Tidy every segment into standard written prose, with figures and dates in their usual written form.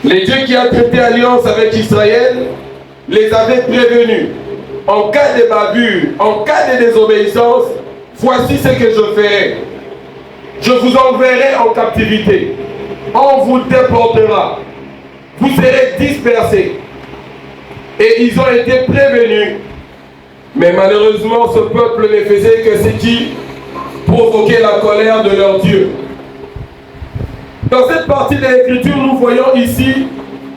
Les dieux qui ont traité alliance avec Israël les avaient prévenus. En cas de bavure, en cas de désobéissance, voici ce que je ferai. Je vous enverrai en captivité. On vous déportera. Vous serez dispersés. Et ils ont été prévenus. Mais malheureusement, ce peuple ne faisait que ce qui provoquait la colère de leur Dieu. Dans cette partie de l'Écriture, nous voyons ici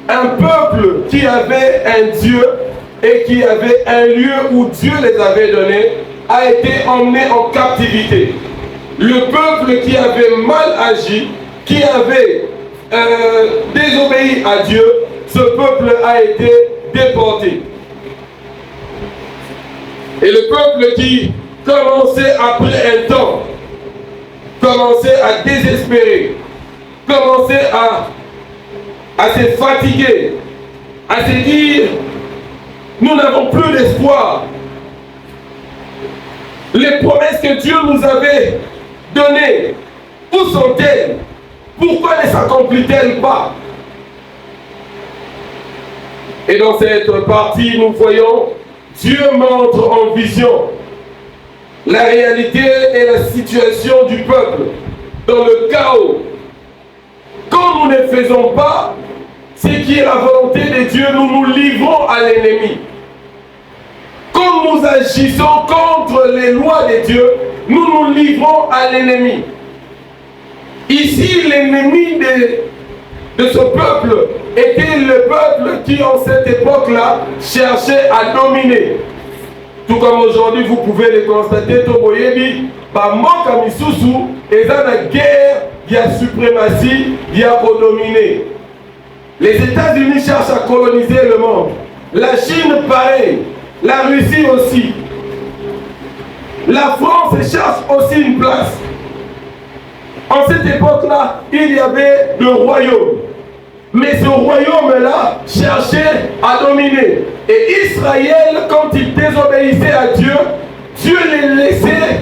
un peuple qui avait un Dieu et qui avait un lieu où Dieu les avait donnés, a été emmené en captivité. Le peuple qui avait mal agi, qui avait désobéi à Dieu, ce peuple a été déporté. Et le peuple qui commençait après un temps, commençait à désespérer, commençait à se fatiguer, à se dire, nous n'avons plus d'espoir. Les promesses que Dieu nous avait données, où sont-elles? Pourquoi ne s'accomplissent-elles pas? Et dans cette partie, nous voyons Dieu montre en vision la réalité et la situation du peuple dans le chaos. Quand nous ne faisons pas ce qui est la volonté de Dieu, nous nous livrons à l'ennemi. Quand nous agissons contre les lois de Dieu, nous nous livrons à l'ennemi. Ici, l'ennemi de ce peuple était le peuple qui, en cette époque-là, cherchait à dominer. Tout comme aujourd'hui, vous pouvez le constater, Toboyebi, Bamoka Misusu, et dans la guerre, il y a suprématie, il y a pour dominer. Les États-Unis cherchent à coloniser le monde. La Chine, pareil. La Russie aussi. La France cherche aussi une place. En cette époque-là, il y avait le royaume. Mais ce royaume-là cherchait à dominer. Et Israël, quand il désobéissait à Dieu, Dieu les laissait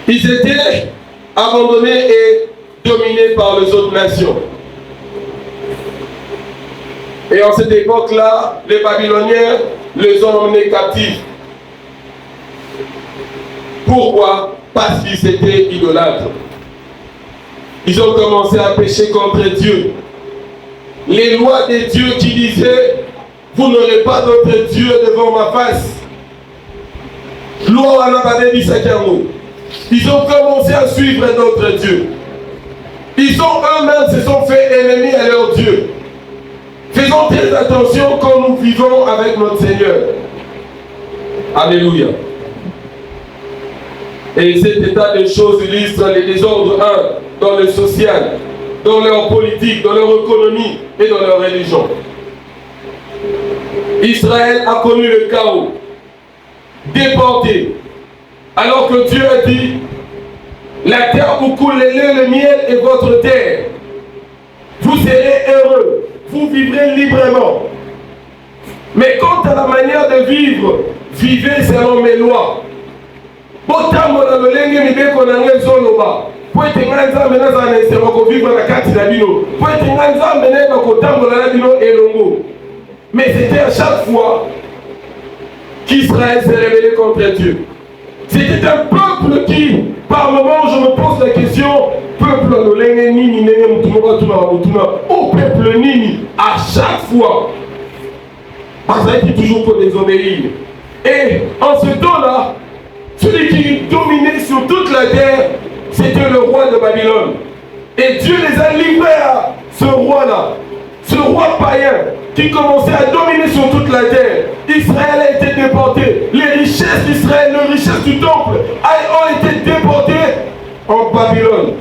ils étaient abandonnés et dominés par les autres nations. Et en cette époque-là, les Babyloniens les ont emmenés captifs. Pourquoi? Parce qu'ils étaient idolâtres. Ils ont commencé à pécher contre Dieu. Les lois de Dieu qui disaient, vous n'aurez pas d'autre Dieu devant ma face. Ils ont commencé à suivre d'autres dieux. Ils ont eux-mêmes se sont fait ennemis à leur Dieu. Faisons très attention quand nous vivons avec notre Seigneur. Alléluia. Et cet état de choses illustre les désordres, dans le social, dans leur politique, dans leur économie et dans leur religion. Israël a connu le chaos, déporté, alors que Dieu a dit, la terre où coule le lait, le miel est votre terre. Vous serez heureux, vous vivrez librement. Mais quant à la manière de vivre, vivez selon mes lois. Botambola lolenge mibeko na ngezo loba. Po etenga nzambe na za nesema ko vivre na kati na bino. Po etenga nzambe na ko tambola na bino elongo. Mais c'était à chaque fois qu'Israël s'est rebellé contre Dieu. C'était un peuple qui, par moment, je me pose la question, peuple lolenge nini nene mutumoba tuna mutuna. Au peuple nini, à chaque fois, parce qu'il toujours pour désobéir. Et en ce temps-là, celui qui dominait sur toute la terre, c'était le roi de Babylone. Et Dieu les a livrés à ce roi-là, ce roi païen qui commençait à dominer sur toute la terre. Israël a été déporté. Les richesses d'Israël, les richesses du temple ont été déportées en Babylone.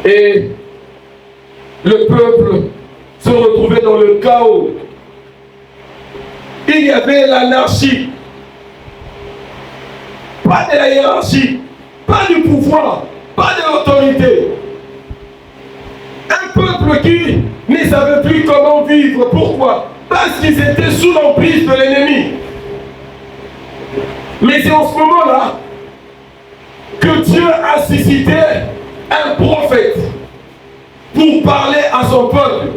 Et le peuple se retrouvait dans le chaos. Il y avait l'anarchie. Pas de la hiérarchie, pas du pouvoir, pas de l'autorité. Un peuple qui ne savait plus comment vivre. Pourquoi? Parce qu'ils étaient sous l'emprise de l'ennemi. Mais c'est en ce moment-là que que Dieu a suscité un prophète pour parler à son peuple.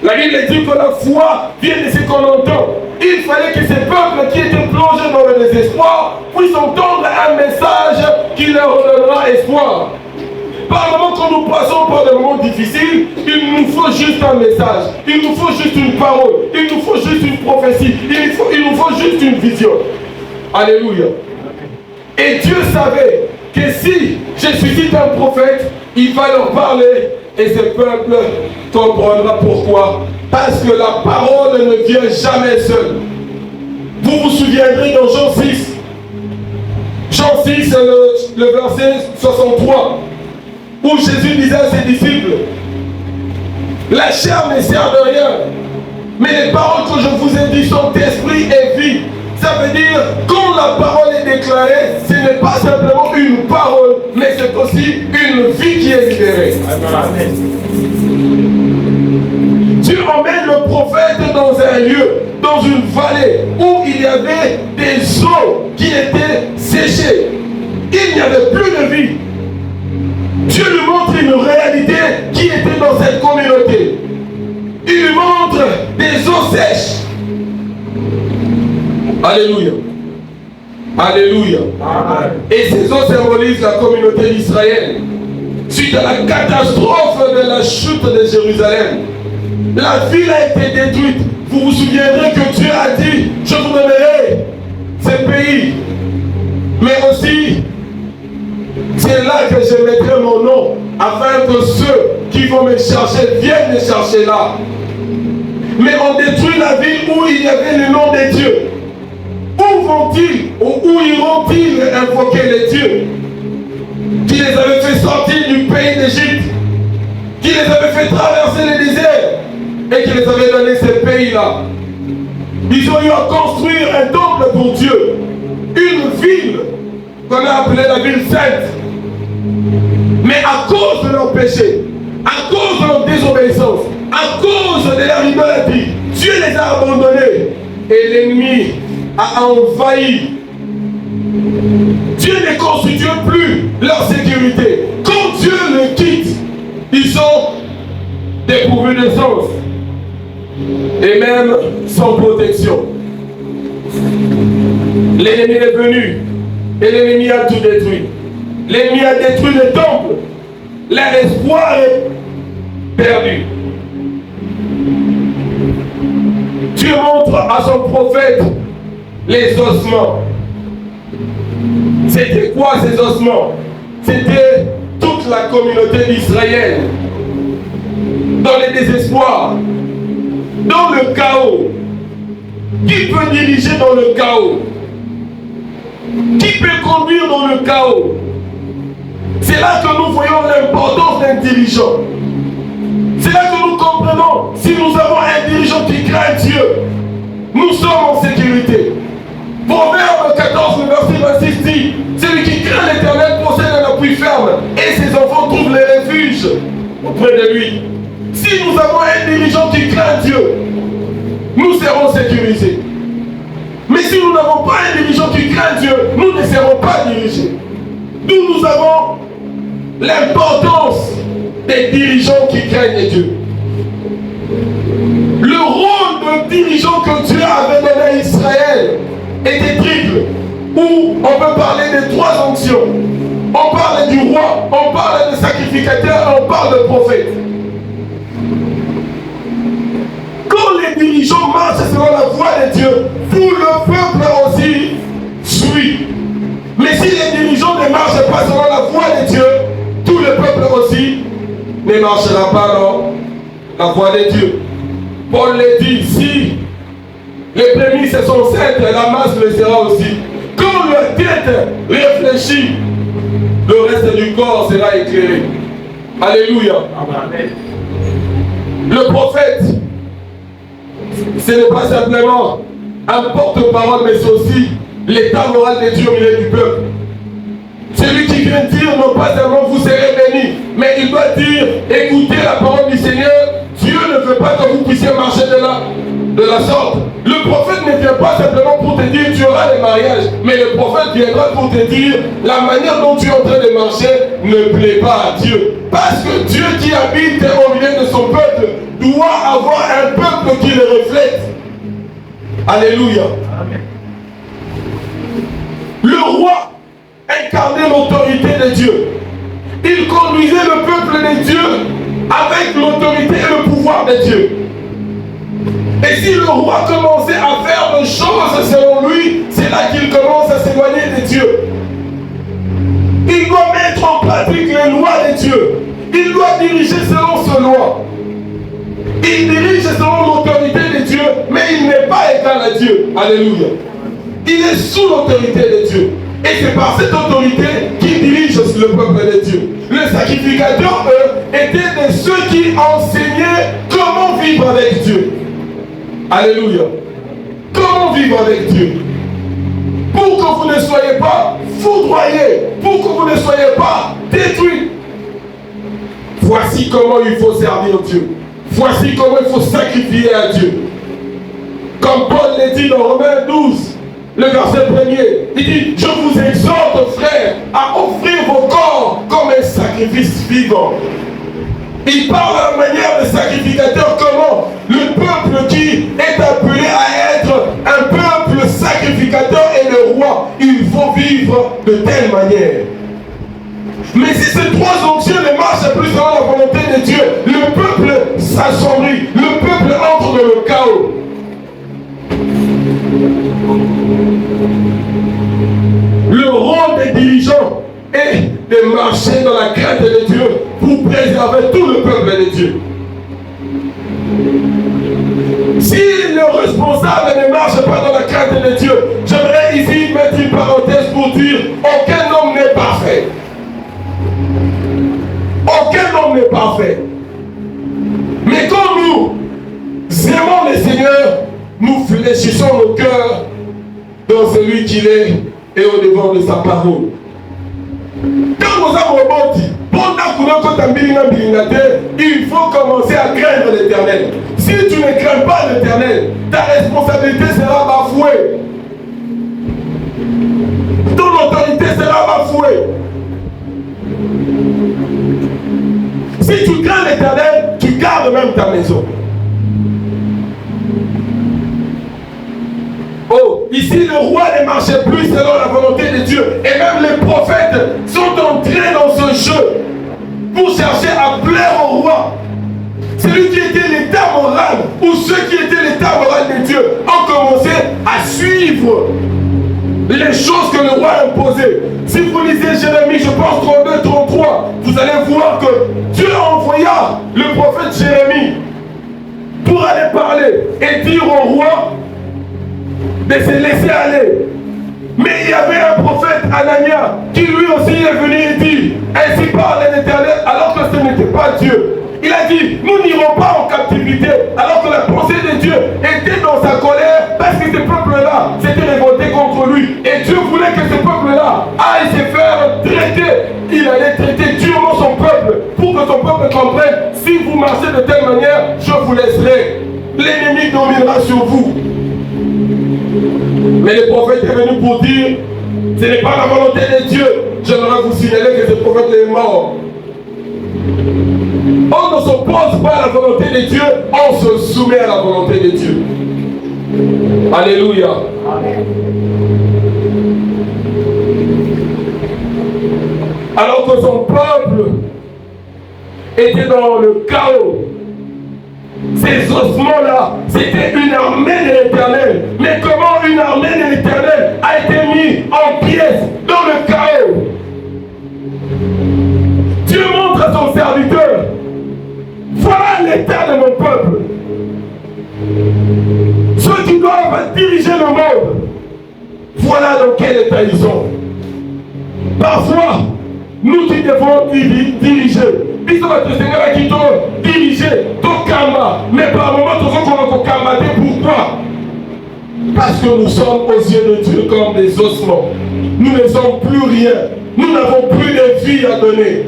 La Bible dit que la foi vient de ce qu'on entend. Il fallait que ces peuples qui étaient plongés dans le désespoir puissent entendre un message qui leur donnera espoir. Par le moment que nous passons par des moments difficiles, il nous faut juste un message, il nous faut juste une parole, il nous faut juste une prophétie, il nous faut juste une vision. Alléluia. Et Dieu savait que si je suscite un prophète, il va leur parler et ce peuple comprendra pourquoi. Parce que la parole ne vient jamais seule. Vous vous souviendrez dans Jean 6. Jean 6, le verset 63, où Jésus disait à ses disciples, la chair ne sert de rien, mais les paroles que je vous ai dites sont esprit et vie. Ça veut dire, quand la parole est déclarée, ce n'est pas simplement une parole, mais c'est aussi une vie qui est libérée. Amen. Dieu emmène le prophète dans un lieu, dans une vallée, où il y avait des eaux qui étaient séchées. Il n'y avait plus de vie. Dieu lui montre une réalité qui était dans cette communauté. Il lui montre des eaux sèches. Alléluia. Alléluia. Amen. Et ces eaux symbolisent la communauté d'Israël. Suite à la catastrophe de la chute de Jérusalem, la ville a été détruite. Vous vous souviendrez que Dieu a dit, je vous donnerai ces pays. Mais aussi, c'est là que je mettrai mon nom, afin que ceux qui vont me chercher viennent me chercher là. Mais on détruit la ville où il y avait le nom des dieux. Où vont-ils, ou où iront-ils invoquer les dieux qui les avaient fait sortir du pays d'Égypte, qui les avaient fait traverser le désert et qui les avaient donné ces pays-là? Ils ont eu à construire un temple pour Dieu, une ville qu'on a appelée la ville sainte. Mais à cause de leur péché, à cause de leur désobéissance, à cause de leur idolâtrie, Dieu les a abandonnés et l'ennemi a envahi. Dieu ne constitue plus leur sécurité. Quand Dieu les quitte, ils sont dépourvus de sens et même sans protection. L'ennemi est venu et l'ennemi a tout détruit. L'ennemi a détruit le temple. Leur espoir est perdu. Dieu montre à son prophète les ossements. C'était quoi ces ossements? C'était toute la communauté d'Israël dans le désespoir, dans le chaos. Qui peut diriger dans le chaos? Qui peut conduire dans le chaos? C'est là que nous voyons l'importance d'un dirigeant. C'est là que nous comprenons, si nous avons un dirigeant qui craint Dieu, nous sommes en sécurité. Proverbe 14, verset 26 dit, celui qui craint l'Éternel possède un appui ferme et ses enfants trouvent le refuge auprès de lui. Si nous avons un dirigeant qui craint Dieu, nous serons sécurisés. Mais si nous n'avons pas un dirigeant qui craint Dieu, nous ne serons pas dirigés. Nous avons l'importance des dirigeants qui craignent Dieu. Le rôle de dirigeant que Dieu avait donné à Israël était triple, où on peut parler de 3 onctions. On parle du roi, on parle de sacrificateur, on parle de prophète. Quand les dirigeants marchent selon la voie de Dieu, tout le peuple aussi suit. Mais si les dirigeants ne marchent pas selon la voie de Dieu, tout le peuple aussi ne marchera pas dans la voie de Dieu. Paul le dit, si les prémices sont saintes, la masse le sera aussi. Quand la tête réfléchit, le reste du corps sera éclairé. Alléluia. Amen. Le prophète, ce n'est pas simplement un porte-parole, mais c'est aussi l'état moral de Dieu au milieu du peuple. Celui qui vient dire, non pas seulement vous serez bénis, mais il doit dire, écoutez la parole du Seigneur, Dieu ne veut pas que vous puissiez marcher de là. de la sorte. Le prophète ne vient pas simplement pour te dire tu auras des mariages, mais le prophète viendra pour te dire la manière dont tu es en train de marcher ne plaît pas à Dieu. Parce que Dieu qui habite au milieu de son peuple doit avoir un peuple qui le reflète. Alléluia. Amen. Le roi incarnait l'autorité de Dieu. Il conduisait le peuple de Dieu avec l'autorité et le pouvoir de Dieu. Et si le roi commençait à faire des choses selon lui, c'est là qu'il commence à s'éloigner de Dieu. Il doit mettre en pratique les lois de Dieu. Il doit diriger selon ses lois. Il dirige selon l'autorité de Dieu, mais il n'est pas égal à Dieu. Alléluia. Il est sous l'autorité de Dieu. Et c'est par cette autorité qu'il dirige le peuple de Dieu. Les sacrificateurs, eux, étaient de ceux qui enseignaient comment vivre avec Dieu. Alléluia. Comment vivre avec Dieu. Pour que vous ne soyez pas foudroyés, pour que vous ne soyez pas détruits. Voici comment il faut servir Dieu. Voici comment il faut sacrifier à Dieu. Comme Paul l'a dit dans Romains 12, le verset 1er, il dit, je vous exhorte, frères, à offrir vos corps comme un sacrifice vivant. Il parle à la manière de sacrificateur, comment le peuple qui est appelé à être un peuple sacrificateur et le roi, il faut vivre de telle manière. Mais si ces trois onctions ne marchent plus selon la volonté de Dieu, le peuple s'assombrit, le peuple entre dans le chaos. Le rôle des dirigeants est de marcher dans la crainte de Dieu pour préserver tout le peuple de Dieu. Si le responsable ne marche pas dans la crainte de Dieu, j'aimerais ici mettre une parenthèse pour dire aucun homme n'est parfait. Aucun homme n'est parfait. Mais quand nous aimons le Seigneur, nous fléchissons nos cœurs dans celui qu'il est et au devant de sa parole. Quand nous avons rebondi, il faut commencer à craindre l'Éternel. Si tu ne crains pas l'Éternel, ta responsabilité sera bafouée. Ton autorité sera bafouée. Si tu crains l'Éternel, tu gardes même ta maison. Oh, ici le roi ne marchait plus selon la volonté de Dieu. Et même les prophètes sont entrés dans ce jeu pour chercher à plaire au roi. Celui qui était l'état moral, ou ceux qui étaient l'état moral de Dieu, ont commencé à suivre les choses que le roi imposait. Si vous lisez Jérémie, je pense 32, 33, vous allez voir que Dieu envoya le prophète Jérémie pour aller parler et dire au roi de se laisser aller. Mais il y avait un prophète, Anania, qui lui aussi est venu et dit, ainsi parle l'Éternel, alors que ce n'était pas Dieu. Il a dit, nous n'irons pas en captivité, alors que la pensée de Dieu était dans sa colère, parce que ce peuple-là s'était révolté contre lui. Et Dieu voulait que ce peuple-là aille se faire traiter. Il allait traiter durement son peuple, pour que son peuple comprenne, si vous marchez de telle manière, je vous laisserai. L'ennemi dominera sur vous. Mais le prophète est venu pour dire, ce n'est pas la volonté de Dieu. J'aimerais vous signaler que ce prophète est mort. On ne s'oppose pas à la volonté de Dieu, on se soumet à la volonté de Dieu. Alléluia. Amen. Alors que son peuple était dans le chaos, ces ossements-là, c'était une armée de l'Éternel. Mais comment une armée de l'Éternel a été mise en pièces dans le chaos? Dieu montre à son serviteur, voilà l'état de mon peuple. Ceux qui doivent diriger le monde, voilà dans quel état ils sont. Parfois, nous qui devons diriger, ils sont le Seigneur qui doit diriger ton karma. Mais par moment, nous sommes karmatés. Pourquoi? Parce que nous sommes aux yeux de Dieu comme des ossements. Nous ne sommes plus rien. Nous n'avons plus de vie à donner.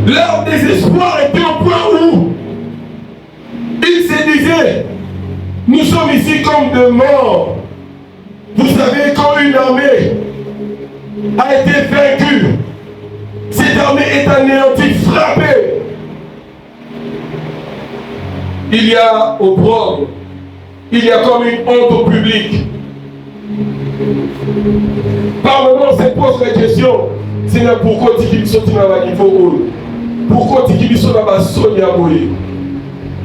Leur désespoir était au point où Nous sommes ici comme des morts. Vous savez, quand une armée a été vaincue, cette armée est anéantie, frappée. Il y a opprobre, il y a comme une honte au public. Par moment, on se pose la question, Seigneur, pourquoi tu sont dans niveau? Pourquoi tu sont dans la Sonia Boye?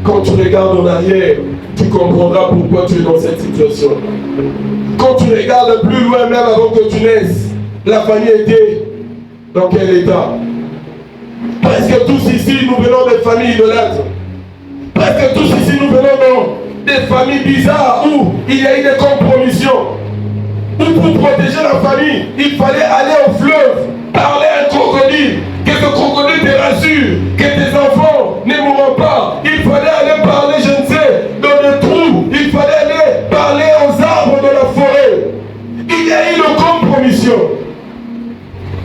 Quand tu regardes en arrière, tu comprendras pourquoi tu es dans cette situation. Quand tu regardes plus loin, même avant que tu naisses, la famille était dans quel état? Presque tous ici, nous venons des familles idolâtres. Presque tous ici, nous venons dans des familles bizarres où il y a eu des compromissions. Où pour protéger la famille, il fallait aller au fleuve, parler à un crocodile, que ce crocodile te rassure, que tes enfants ne mourront pas. Il fallait aller parler, je ne sais, dans le trou. Il fallait aller parler aux arbres de la forêt. Il y a eu une compromission.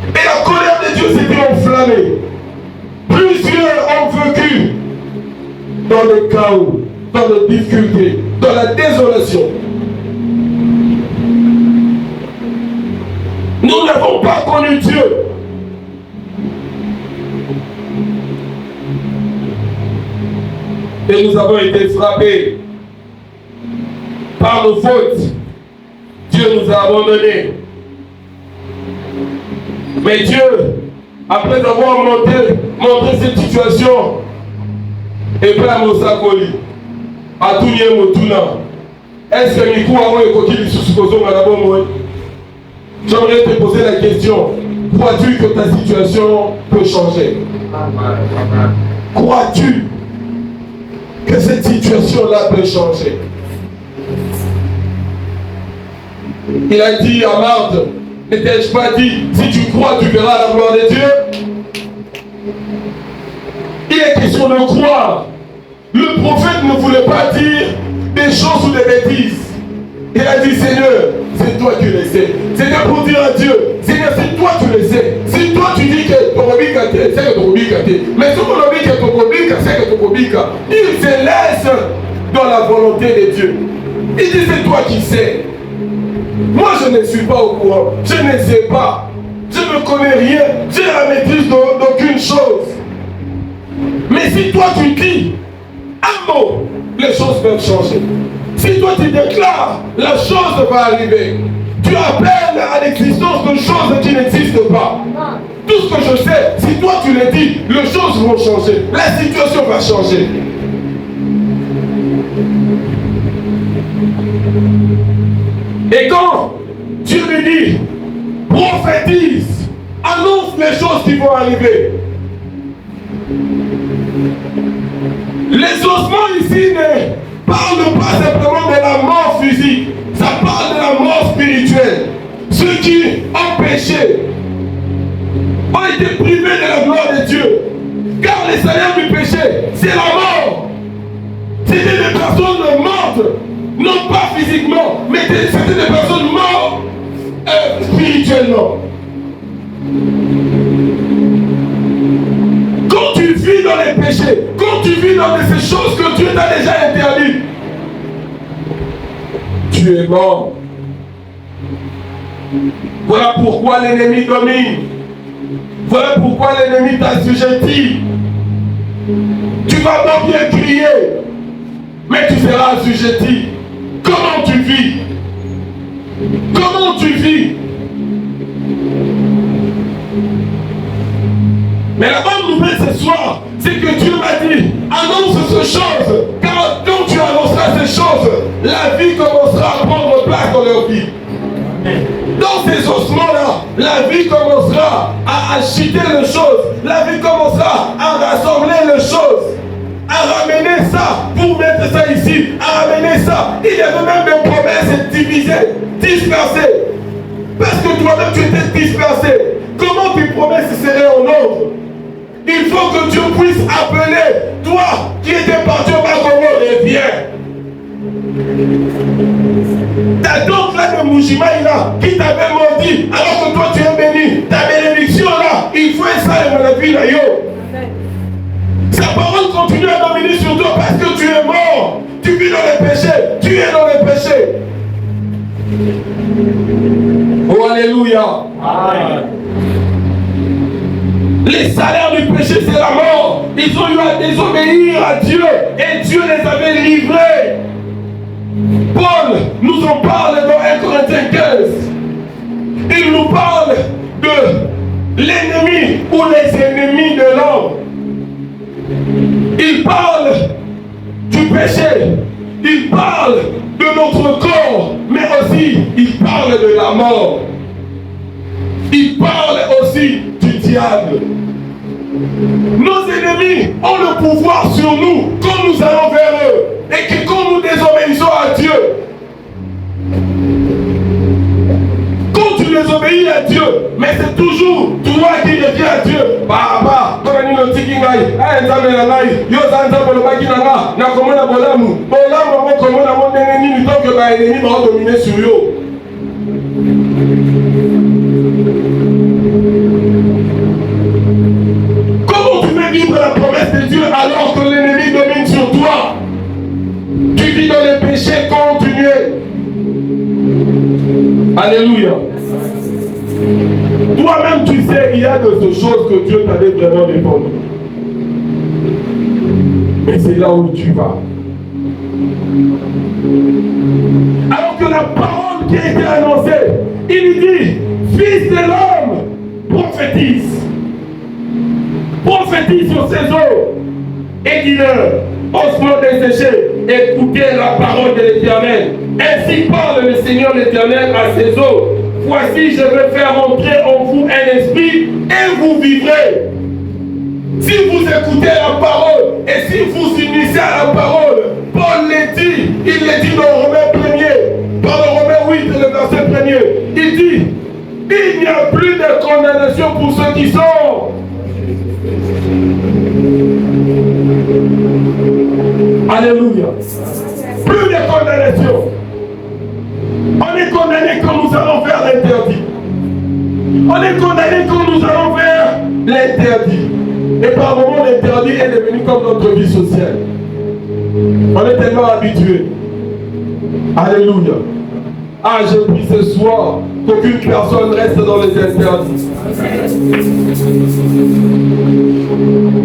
Et la colère de Dieu s'était enflammée. Plusieurs ont vécu dans le chaos, dans les difficultés, dans la désolation. Nous n'avons pas connu Dieu. Et nous avons été frappés par nos fautes. Dieu nous a abandonnés. Mais Dieu, après avoir montré cette situation, et puis à Mosakoli, à Tounie Motuna, est-ce que Mikou a eu coquille sous ce cozo Madame? J'aimerais te poser la question, crois-tu que ta situation peut changer? Crois-tu que cette situation-là peut changer? Il a dit à Marthe, ne t'ai-je pas dit, si tu crois, tu verras la gloire de Dieu? Il est question de croire. Le prophète ne voulait pas dire des choses ou des bêtises. Il a dit, Seigneur, c'est toi qui le sais. C'était pour dire à Dieu, Seigneur, c'est toi qui le sais. Si toi tu dis que ton robic a été, c'est que ton robic a été. Mais si ton robic est ton robic, c'est que ton robic a. Il se laisse dans la volonté de Dieu. Il dit, c'est toi qui sais. Moi, je ne suis pas au courant. Je ne sais pas. Je ne connais rien. J'ai la maîtrise d'aucune chose. Mais si toi tu dis un mot, les choses peuvent changer. Si toi tu déclares, la chose va arriver. Tu appelles à l'existence de choses qui n'existent pas. Tout ce que je sais, si toi tu le dis, les choses vont changer. La situation va changer. Et quand Dieu lui dit, prophétise, annonce les choses qui vont arriver. Les ossements ici ne parlent pas simplement de la mort physique, ça parle de la mort spirituelle. Ceux qui ont péché ont été privés de la gloire de Dieu. Car le salaire du péché, c'est la mort. C'était des personnes mortes, non pas physiquement, mais c'était des personnes mortes spirituellement. Quand tu vis dans les péchés, quand tu vis dans ces choses que Dieu t'a déjà interdites, tu es mort. Voilà pourquoi l'ennemi domine. Voilà pourquoi l'ennemi t'assujettit. Tu vas donc bien crier, mais tu seras assujetti. Comment tu vis? Comment tu vis? Mais la bonne nouvelle ce soir, c'est que Dieu m'a dit, annonce ces choses, car quand tu annonceras ces choses, la vie commencera à prendre place dans leur vie. Dans ces ossements-là, la vie commencera à agiter les choses, la vie commencera à rassembler les choses, à ramener ça, pour mettre ça ici, à ramener ça. Il y avait même des promesses divisées, dispersées. Parce que toi-même tu étais dispersé. Comment tes promesses seraient en ordre? Il faut que Dieu puisse appeler toi qui étais parti au Congo, reviens. Ta tante là de Moujimaïla qui t'avait maudit alors que toi tu es béni. Ta bénédiction là, il faut ça dans la vie là yo. Sa parole continue à dominer sur toi parce que tu es mort. tu vis dans le péché, tu es dans le péché. Oh, alléluia. Amen. Les salaires du péché, c'est la mort. Ils ont eu à désobéir à Dieu et Dieu les avait livrés. Paul nous en parle dans 1 Corinthiens 15. Il nous parle de l'ennemi ou les ennemis de l'homme. Il parle du péché. Il parle de notre corps, mais aussi il parle de la mort. Il parle aussi du diable. Nos ennemis ont le pouvoir sur nous quand nous allons vers eux et que quand nous désobéissons à Dieu. Quand tu désobéis à Dieu, mais c'est toujours toi qui deviens à Dieu. Papa, comment tu veux vivre la promesse de Dieu alors que l'ennemi domine sur toi? Tu vis dans les péchés continuels. Alléluia. Toi-même, tu sais, il y a de ces choses que Dieu t'avait vraiment défendu. Mais c'est là où tu vas. Alors que la parole qui a été annoncée, il dit, fils de l'homme, prophétise. Prophétise sur ces eaux. Et dis-leur, osons dessécher, écoutez la parole de l'Éternel. Ainsi parle le Seigneur l'Éternel à ses eaux. Voici, je vais faire entrer en vous un esprit et vous vivrez. Si vous écoutez la parole et si vous unissez à la parole, Paul l'a dit, il l'a dit dans Romains 1er, dans le Romains 8, le verset 1er, il dit, il n'y a plus de condamnation pour ceux qui sont. Alléluia. Plus de condamnation. On est condamné quand nous allons vers l'interdit. On est condamné quand nous allons vers l'interdit. Et par moments, l'interdit est devenu comme notre vie sociale. On est tellement habitué. Alléluia. Ah, je prie ce soir qu'aucune personne reste dans les interdits.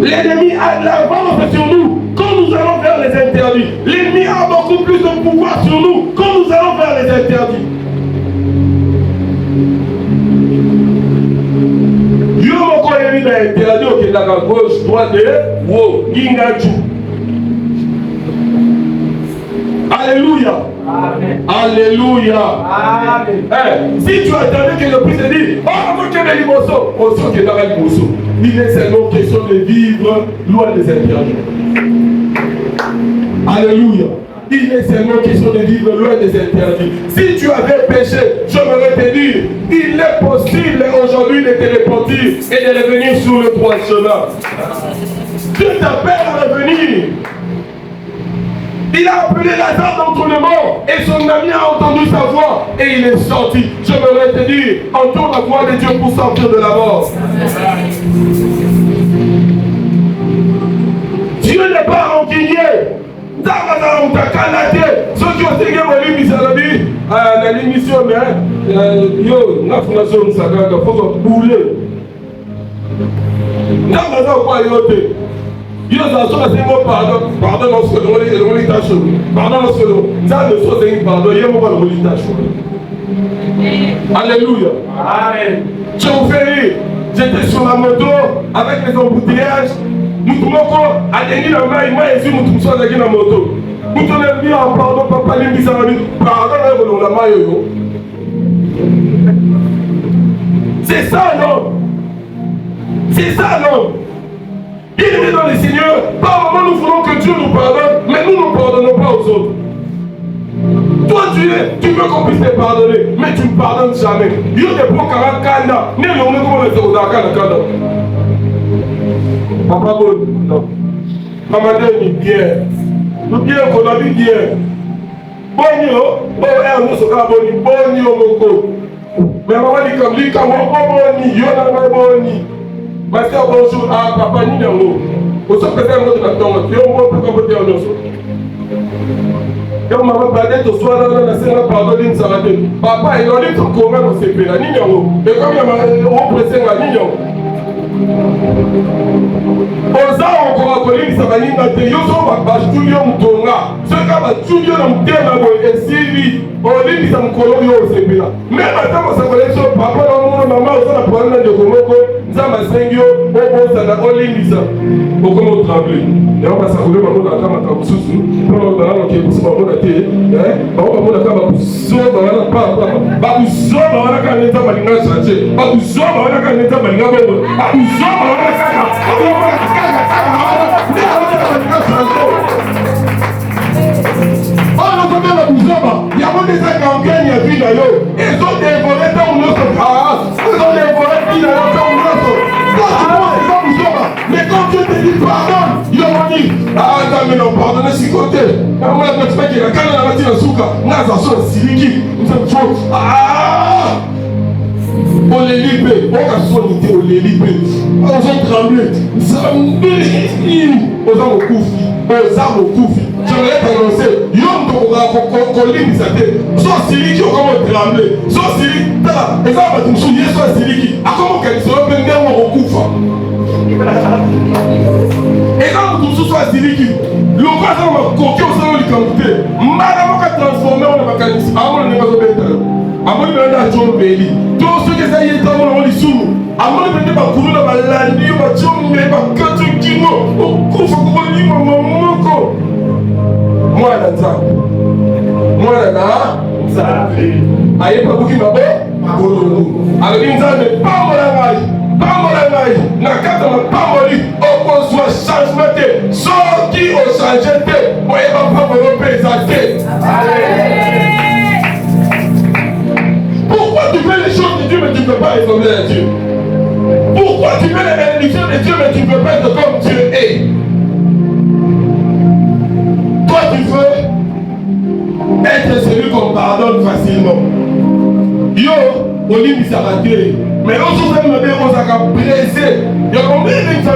L'ennemi a de l'avance sur nous quand nous allons vers les interdits. L'ennemi a beaucoup plus de pouvoir sur nous quand nous allons vers les interdits. Dieu m'a connu dans l'interdit au Québec à gauche, droite et wow, Gingaju. Alléluia. Amen. Alléluia. Amen. Hey, si tu attendais que le prix te dise, il est seulement question de vivre loin des interdits. Alléluia. Il est seulement question de vivre loin des interdits. Si tu avais péché, je me te dire, il est possible aujourd'hui de te repentir et de revenir sur le droit chemin. Dieu t'appelle à revenir. Il a appelé Lazare d'entre les morts et son ami a entendu sa voix et il est sorti. Je me te dire, entends la voix de Dieu pour sortir de la mort. Dieu n'est pas rancunier. Ceux qui ont été la l'émission, yo, la fondation de Sagaga, il faut bouler. Yo, ça soit c'est moi, pardon, lorsque le relitage, pardon, lorsque ça ne soit c'est pardon, il y a moi le relitage. Alléluia. Amen. Je vous fais rire. J'étais sur la moto avec les embouteillages. Nous tout le monde a gagné la main, moi et nous tout le monde a la moto. Nous tout le monde dit pardon, papa, les mis à la main, pardon, la main. C'est ça, non? C'est ça, non? Il est dans le Seigneur. Par moment, nous voulons que Dieu nous pardonne, mais nous ne pardonnons pas aux autres. Toi, tu veux qu'on puisse te pardonner, mais tu ne pardonnes jamais. Dieu te prend 40 canards. N'est pas comment le faire dans le canard. Papa, non. Maman, dit bien. Nous bien qu'on a vu bien. Bonio, on se fait bonio, moko. Mais maman dit comme lui, comme boni, yo n'a boni. Ma soeur, bonjour, ah, papa, ni d'un mot. Au sein de la mot de la tombe, tu es au moins pour qu'on peut dire un osso. Quand maman parlait au soir, on a pardon, il nous a raté. Papa, il a dit ton courant dans ses pays. Et comme il y a un pressé, oza encore colline ça va ninga te yo so ba studio mutonga ce ka ba studio na mutema bo esili olini sa mukolo yo osepela même atako sa collection papa na mama oza na problème de komoko nzamba sengio oboza na olini sa okomo trembler ya ba sa kule ba na kama ka bususu pour ba na ke bususu ba na te ba ba na kama bususu ba na papa ba bususu ba na ka neta ba ninga changer ba bususu ba na ka neta ba ninga bo ba bususu ba na ka il y a des gens qui ont gagné la vie d'ailleurs. Ils ont dévoré dans notre carrière. Ils ont dévoré la vie d'ailleurs dans notre. Mais quand Dieu te dit pardonne, il a dit ah, mais non, pardonnez si côté. Moi, je ne sais pas qu'il y a quand on a dit la souka, on a ça, siliki, nous sommes faux. Ah! On les libère, on a soigné, on les libère. On a tremblé. Aux armes au koufi, aux armes au koufi. J'aimerais t'annoncer, Yom Tokora, Kolim Sate, soit Siliki, on commence à trembler. Soit Siliki, et ça va te souiller, soit Siliki. À comment qu'elle se reprenne bien au koufa. Et quand vous tous soit Siliki, le cas ça m'a coqué au salon du campé. Madame a transformé en mécanisme. Avant, on n'est pas au bétal. Avant, on est dans John Bailey. Tous ceux qui essayent de travailler, on les soumet. Avant, on est pas couru dans la lande, on va John Bailey, on va 4 kilos. On couvre, on dit, maman, moi là ça moi là ça aïe pas beaucoup ma bonne alors il nous a pas mal na carte pas mal au soit changement ceux qui ont changé on est pas représenté pourquoi tu fais les choses de Dieu mais tu ne peux pas ressembler à Dieu? Pourquoi tu fais les bénédictions de Dieu mais tu ne peux pas être comme Dieu est? Toi tu veux être celui qu'on pardonne facilement. Yo, on dit que ça va tuer. Mais on se fait me dire qu'on s'est blessé. Yo, on dit que ça.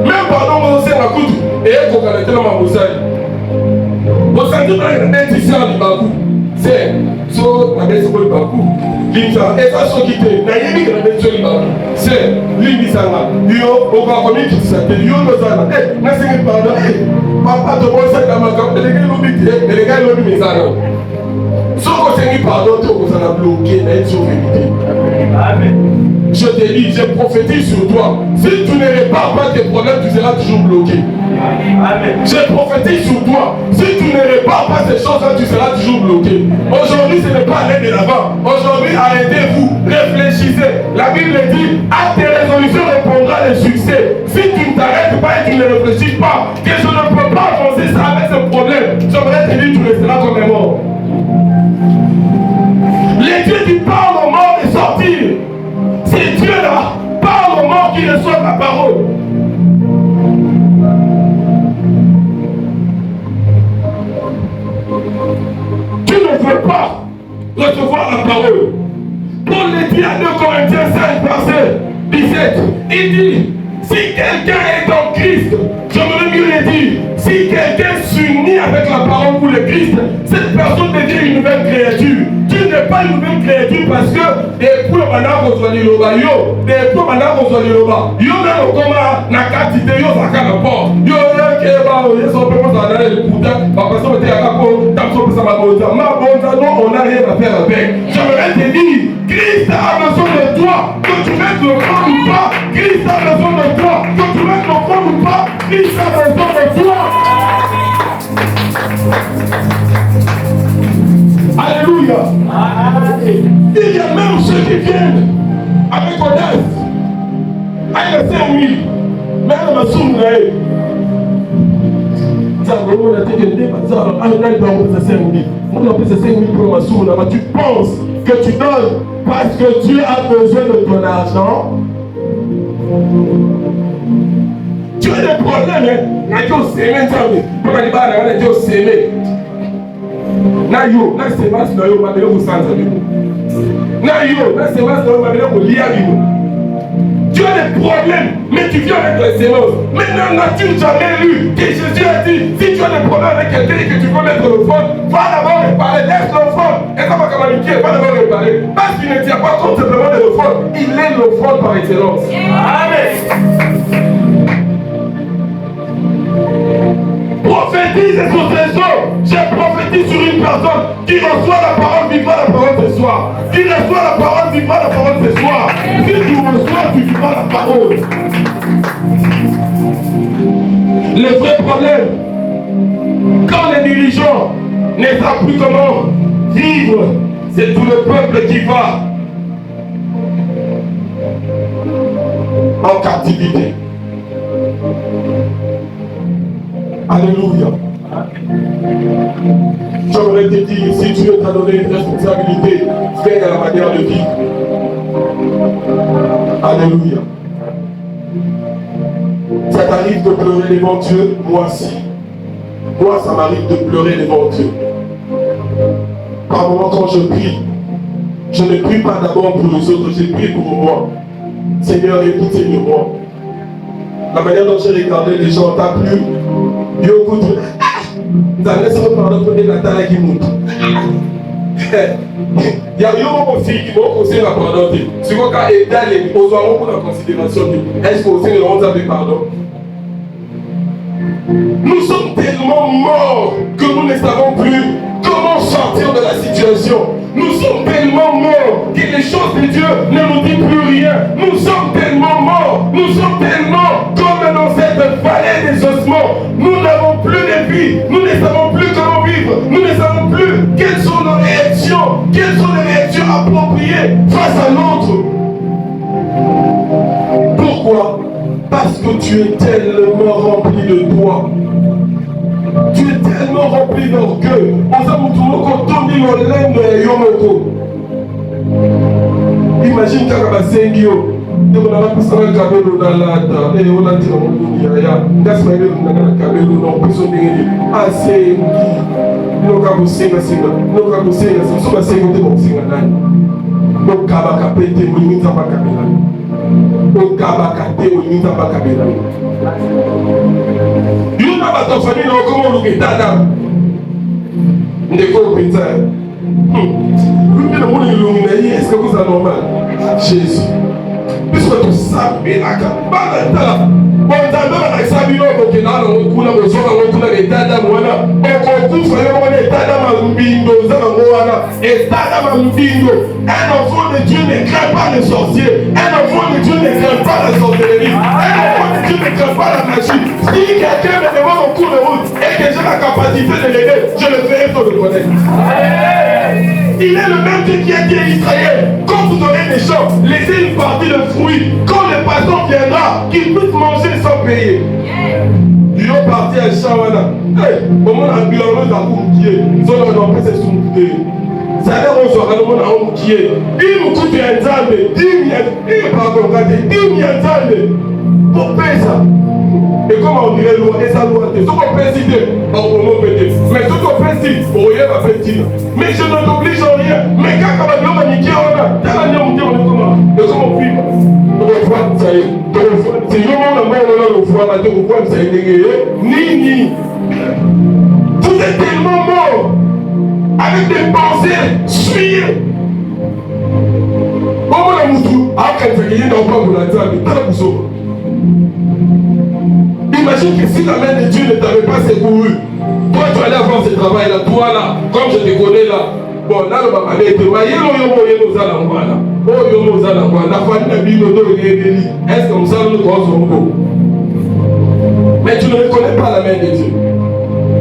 Même pardon, on s'est ma coude. Et qu'on a été dans ma moussaille. On s'est dit que c'est ici en Libakou. C'est so, on a dit que c'est Libakou. Limsa, et ça, ce qui était, n'a rien dit que la maison Libakou. C'est Limbisanga. Yo, on va commettre tout ça. Yo, nous allons. Eh, merci pardon. Papa, tu vois ça dans ma camp. Les gars, ils l'ont mis ça. Ce qu'on s'est dit pardon, tu as bloqué la vérité. Amen. Je te dis, je prophétise sur toi. Si tu ne répares pas tes problèmes, tu seras toujours bloqué. Amen. Je prophétise sur toi. Si tu ne répares pas ces choses-là, tu seras toujours bloqué. Aujourd'hui, ce n'est pas aller de l'avant. Aujourd'hui, arrêtez-vous, réfléchissez. La Bible dit, à tes résolutions répondra le succès. Si tu ne t'arrêtes pas et tu ne réfléchis pas, que je ne peux pas avancer ça avec ce problème, j'aimerais te dire, tu resteras comme un mort. Les dieux qui parlent aux morts de sortir. Ces dieux-là parlent aux morts qui reçoivent la parole. Tu ne veux pas recevoir la parole. Paul le dit à 2 Corinthiens 5, verset 17. Il dit, si quelqu'un est en Christ, j'aimerais mieux le dire, si quelqu'un s'unit avec la parole ou le Christ, cette personne devient une nouvelle créature. Tu n'es pas une nouvelle créature parce que depuis maintenant qu'on soit le loba, depuis maintenant qu'on soit le loba, yo n'a le coma, n'a qu'à titer, yo n'a qu'à le port. Yo n'a qu'à le son père, on a le putain, ma personne était à Capo, t'as besoin de sa bonne. Ma bonne, non, on n'a rien à faire avec. J'aimerais te dire, Christ a besoin de toi, que tu mettes le fond ou pas. Christ a besoin de toi, que tu mettes le fond ou pas. Christ a besoin de toi. Alléluia. Il y a même ceux qui viennent avec audace. Avec le Saint-Louis. Mais elle m'a soumé. Tu penses que tu donnes parce que Dieu a besoin de ton argent. Tu as des problèmes, hein? Tu as s'aimer, tu as s'aimer. Na yo, na semence na yo, mabele ko sanza biko. Na yo, na semence na yo, mabele ko lia biko. Tu as des problèmes, mais tu viens avec la séance. Maintenant, n'as-tu jamais lu que Jésus a dit, si tu as des problèmes avec quelqu'un et que tu veux mettre l'offrande, va d'abord réparer, laisse l'offrande. Et ça va communiquer, va d'abord réparer. Parce qu'il ne tient pas compte simplement de l'offrande, il est l'offrande par excellence. Amen. Prophétise sur tes os. J'ai prophétisé sur une personne qui reçoit la parole, vivra la parole ce soir. Qui reçoit la parole, vivra la parole ce soir. Si tu reçois, tu vivras la parole. Le vrai problème, quand les dirigeants ne savent plus comment vivre, c'est tout le peuple qui va en captivité. Alléluia. J'aimerais te dire, si Dieu t'a donné une responsabilité, fais de la manière de vivre. Alléluia. Ça t'arrive de pleurer devant Dieu? Moi aussi. Moi, ça m'arrive de pleurer devant Dieu. Par moment, quand je prie, je ne prie pas d'abord pour les autres, je prie pour moi. Seigneur, écoutez-moi. La manière dont j'ai regardé les gens t'a plu. Dieu écoute. Vous avez laissé pardon pour la taille qui monte. Il y a une fille qui m'a posé la pardon. Si vous avez aidé les besoins pour la considération, est-ce que vous avez pardon? Nous sommes tellement morts que nous ne savons plus comment sortir de la situation. Nous sommes tellement morts que les choses de Dieu ne nous disent plus rien. Nous sommes tellement morts. Nous sommes tellement comme dans cette vallée des ossements. Nous n'avons plus de vie. Nous ne savons plus comment vivre. Nous ne savons plus quelles sont nos réactions. Quelles sont les réactions appropriées face à l'autre. Pourquoi? Parce que tu es tellement rempli de toi. Tu es tellement rempli d'orgueil. Imagine quand on a Sengio. On a passé un cabello dans la table. Et on a dit on a cabello dans le besoin de assez. Nous avons singa singa. Nous avons singa singa. Nous avons singa singa. Nous avons pété. Nous avons okabakate olinga bakabela yuna batofani na okomo luketana ndeko penza lumina moni lumina yi est-ce que vous êtes normal Jésus puisque tout ça belaka bana tala bonzambe bana sabino kokena na okuna bozoka okuna betanda mwana okokufa yo mwana etanda mambindo zama mwana etanda mambindo. Un enfant de Dieu ne craint pas les sorciers. Un enfant de Dieu ne craint pas la sorcellerie. Un enfant de Dieu ne craint pas la magie. Si quelqu'un me demande en cours de route et que j'ai la capacité de l'aider, je le ferai pour le connaître. Il est le même Dieu qui a dit à Israël, quand vous donnez des champs, laissez une partie de fruits. Quand le passant viendra, qu'il puisse manger sans payer. Ils ont parti à Shawana. Au moment où il y a un qui est, ils ont fait ses soupes. Ça a l'air qu'on soit vraiment dans un qui est. Il me coûte un zambé, pardon, il me un zambé. Pour payer ça. Et comment on dirait loi, et ça loi, c'est ce qu'on peut citer, au moment pété. Mais tout on peut citer, pour rien va faire dire. Mais je ne t'oblige en rien. Mais quand on va dire, on va niquer, on a, t'as la on est comment? Et comment on vit? On va voir, ça y est. C'est le moment où on va voir, on va voir, ça y est, ni. Vous êtes tellement morts. Avec des pensées suyées. Comment la moutou a quelqu'un qui n'a pas de la table, t'as la mousseau. Imagine que si la main de Dieu ne t'avait pas secouru, toi tu allais avoir ce travail là, toi là, comme je te connais là, bon là le papa est est-ce comme ça nous croisons? Mais tu ne reconnais pas la main de Dieu.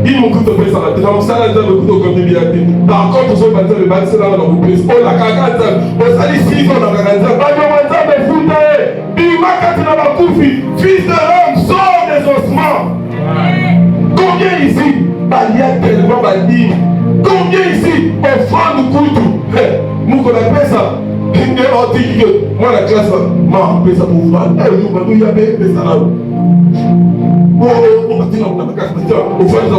Il me coûte de ça, dans ça là, me coûte comme des par contre, je vais le bâtiment là dans vos pièces. Oh la cagade, on s'allie 6 ans dans la cagade. Fils de l'homme, sort des ossements. Combien ici, il y a tellement bandit. Combien ici, offrande couteau. Nous qu'on appelle ça. Moi la classe, moi on appelle ça pour vous. Il y a des ça là. On va dire on a pas on fait des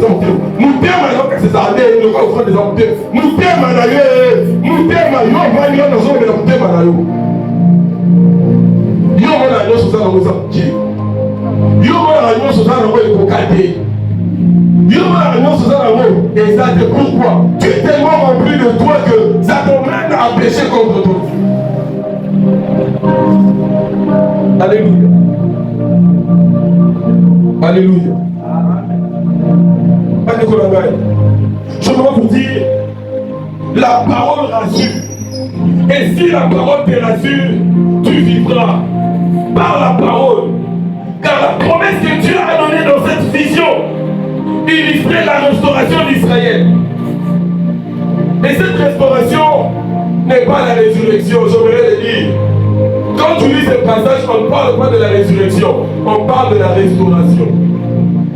hommes. Nous perdons c'est ça allez nous on fait des hommes. Nous perdons d'ailleurs, nous perdons yo va yo dans zone de nous perdons d'ailleurs. Yo nyonso oza nango eza moke. Yo monaka nyonso oza nango ekoka te. Yo monaka nyonso oza nango eza te. Pourquoi? Tu es tellement rempli de toi que ça t'emmène à pécher contre toi. Alléluia. Alléluia. Je dois vous dire, la parole rassure. Et si la parole te rassure, tu vivras par la parole. Car la promesse que Dieu a donnée dans cette vision illustrait la restauration d'Israël. Et cette restauration n'est pas la résurrection, j'aimerais le dire. Quand tu lis ce passage, on ne parle pas de la résurrection, on parle de la restauration.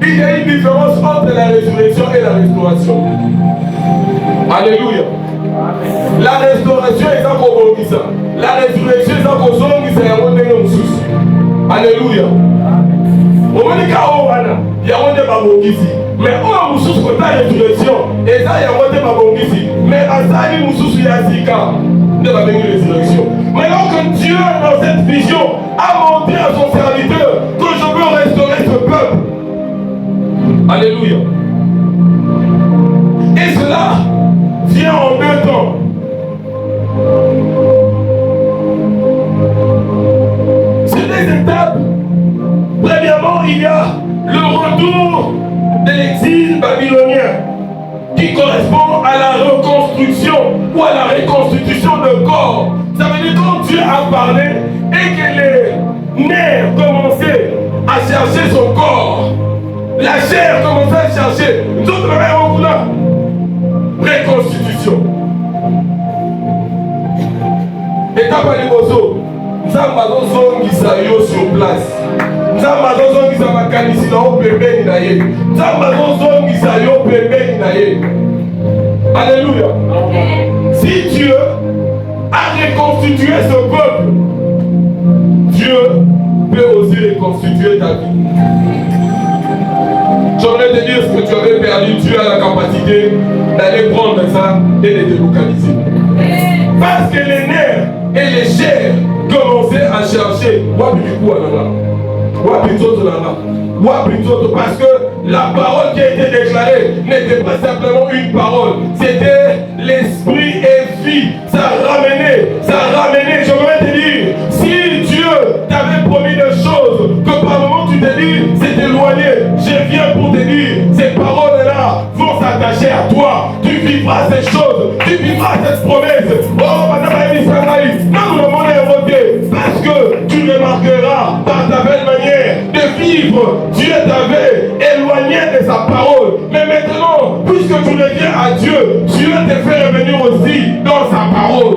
Il y a une différence entre la résurrection et la restauration. Alléluia. La restauration est un compromis. La résurrection est un compromis. Alléluia. Au moment où il y a un compromis. Mais on a une résurrection. Et ça, il y a un compromis. Mais à ça, il y a une résurrection. Maintenant que Dieu, dans cette vision, a montré à son serviteur que je veux restaurer ce peuple. Alléluia. Et cela vient en deux temps. Sur des étapes, premièrement, il y a le retour de l'exil babylonien qui correspond à la reconstruction ou à la reconstitution de corps. Ça veut dire quand Dieu a parlé et que les nerfs commençaient à chercher son corps. La chair commençait à chercher. Nous autres, reconstitution. Étape à l'Iboso. Nous avons besoin sur place. Nous avons besoin de makanisi na opembeni na ye. Nous avons besoin de opembeni na ye. Alléluia. Si Dieu a reconstitué ce peuple, Dieu peut aussi reconstituer ta vie. J'aimerais te dire ce que tu avais perdu, Dieu a la capacité d'aller prendre ça et de délocaliser. Parce que les nerfs et les chairs commençaient à chercher. Parce que la parole qui a été déclarée n'était pas simplement une parole, c'était l'esprit et vie. Ça ramenait. J'aimerais te dire, si Dieu t'avait promis des choses que par moment tu te dis c'est éloigné, je viens pour te dire, ces paroles-là vont s'attacher à toi. Tu vivras ces choses, tu vivras cette promesse. Oh, madame Israël, non, le monde est voté. Parce que tu remarqueras par ta belle manière de vivre, Dieu t'avait éloigné de sa parole. Mais maintenant, puisque tu reviens à Dieu, Dieu te fait revenir aussi dans sa parole.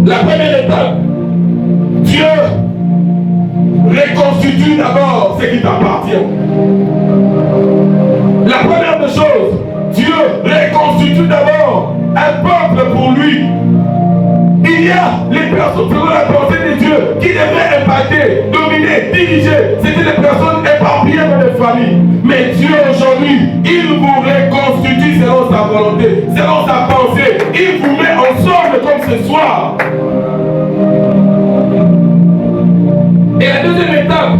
La première étape, Dieu reconstitue d'abord ce qui t'appartient. La première des choses, Dieu reconstitue d'abord un peuple pour lui. Il y a les personnes selon la pensée de Dieu qui devraient impacter, dominer, diriger. C'était des personnes éparpillées dans les familles. Mais Dieu aujourd'hui, il vous reconstitue selon sa volonté, selon sa pensée. Il vous met ensemble comme ce soir. Et la deuxième étape,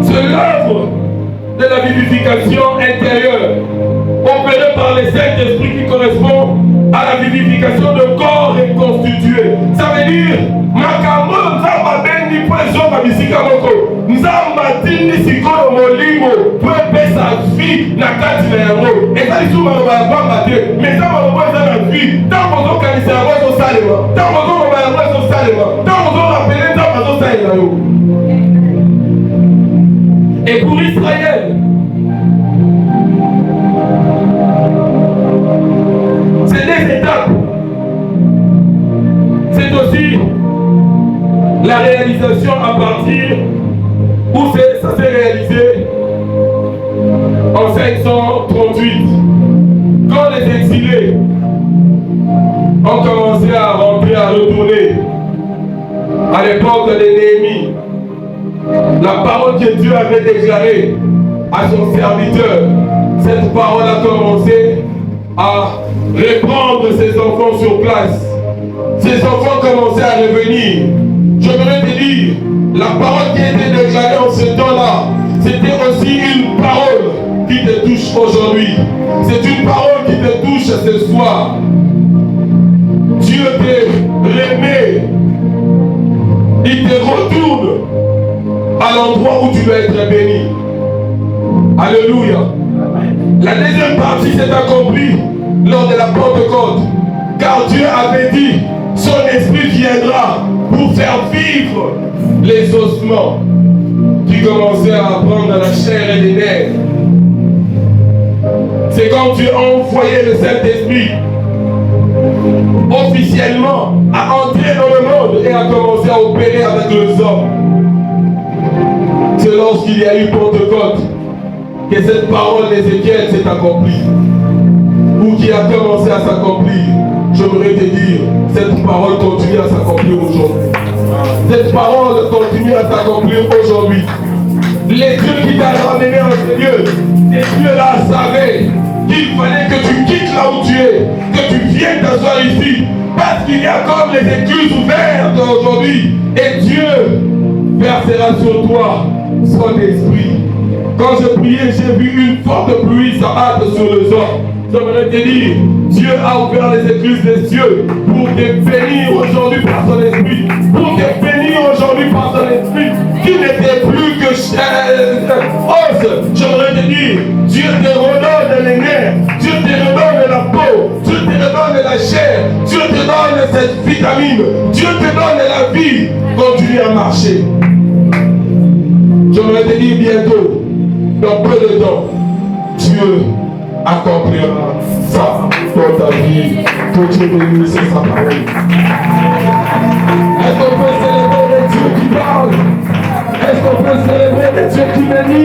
c'est l'œuvre de la vivification intérieure opérée par les Saint-Esprit qui correspond à la vivification de corps reconstitué. Ça veut dire, Makambo Nzamba Bendi Pwezoba Bisika Moko, Nzamba Tindi Sikoyo Molimo, Pwepe sa vie na kati na yango. Et ça, ils sont dans la bande, mais ça, on va dans la vie. Tant qu'on a organisé un roi au Salema, tant qu'on a un roi au Salema, tant qu'on a appelé un roi au Salema. Et pour Israël, c'est des étapes. C'est aussi la réalisation à partir où ça s'est réalisé en 538. Quand les exilés ont commencé à rentrer, à retourner à l'époque de Néhémie, la parole que Dieu avait déclarée à son serviteur, cette parole a commencé à reprendre ses enfants sur place. Ses enfants commençaient à revenir. Je voudrais te dire, la parole qui a été déclarée en ce temps-là, c'était aussi une parole qui te touche aujourd'hui. C'est une parole qui te touche ce soir. Dieu te remet. Il te retourne à l'endroit où tu dois être béni. Alléluia. La deuxième partie s'est accomplie lors de la Pentecôte. Car Dieu avait dit, son esprit viendra pour faire vivre les ossements qui commençaient à prendre la chair et les nerfs. C'est quand Dieu a envoyé le Saint-Esprit officiellement à entrer dans le monde et à commencer à opérer avec les hommes. C'est lorsqu'il y a eu Pentecôte que cette parole d'Ézéchiel s'est accomplie, ou qui a commencé à s'accomplir. Je voudrais te dire, cette parole continue à s'accomplir aujourd'hui. Cette parole continue à s'accomplir aujourd'hui. Les dieux qui t'ont ramené en ce lieu, ces dieux-là savaient qu'il fallait que tu quittes là où tu es, que tu viennes t'asseoir ici, parce qu'il y a comme les écluses ouvertes aujourd'hui, et Dieu versera sur toi son esprit. Quand je priais, j'ai vu une forte pluie s'abattre sur les hommes. J'aimerais te dire, Dieu a ouvert les écluses des cieux pour te bénir aujourd'hui par son esprit. Pour te bénir aujourd'hui par son esprit. Tu n'étais plus que os. J'aimerais te dire, Dieu te redonne les nerfs. Dieu te redonne la peau. Dieu te redonne la chair. Dieu te donne cette vitamine. Dieu te donne la vie. Continue à marcher. J'aimerais te dire bientôt, dans peu de temps, Dieu accomplira ça dans ta vie. Que Dieu bénisse sa parole. Est-ce qu'on peut célébrer les dieux qui parlent? Est-ce qu'on peut célébrer les dieux qui bénissent?